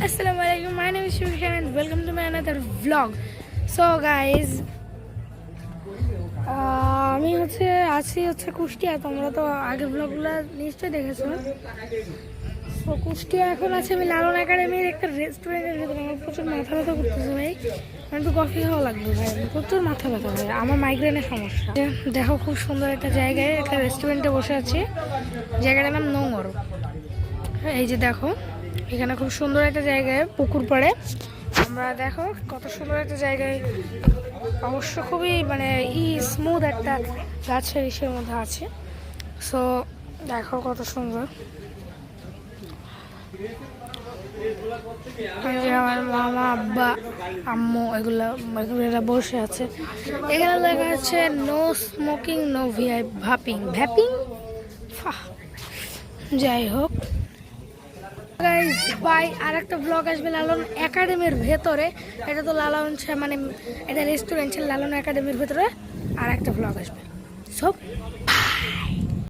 Assalamualaikum, my name is Shushan and welcome to my another vlog. So guys, আমি আছি কুষ্টিয়া। তোমরা তো আগের ব্লগগুলো নিশ্চয়ই দেখেছো। তো কুষ্টিয়া এখন আছে আমি লালন একাডেমির একটা রেস্টুরেন্টের ভিতরে। আমার প্রচুর মাথা ব্যথা করতেছে ভাই, আমার একটু কফি খাওয়া লাগবে ভাই, প্রচুর মাথা ব্যথা ভাই, আমার মাইগ্রেনের সমস্যা। দেখো খুব সুন্দর একটা জায়গায় একটা রেস্টুরেন্টে বসে আছি, জায়গাটার নাম নোংর। এই যে দেখো এখানে খুব সুন্দর একটা জায়গায় পুকুর পড়ে, আমরা দেখো কত সুন্দর একটা জায়গায়, অবশ্য খুবই মানে স্মুথ একটা গাছের ইসের মধ্যে আছে। সো দেখো কত সুন্দর। আমার মামা আব্বা আম্মু এগুলো বসে আছে। এখানে লেখা আছে নো স্মোকিং নো ভ্যাপিং। যাই হোক বাই, আর একটা ব্লগ আসবে লালন একাডেমির ভেতরে। এটা তো লালন মানে এটা রেস্টুরেন্ট, লালন একাডেমির ভেতরে আর একটা ব্লগ আসবে। সব বাই।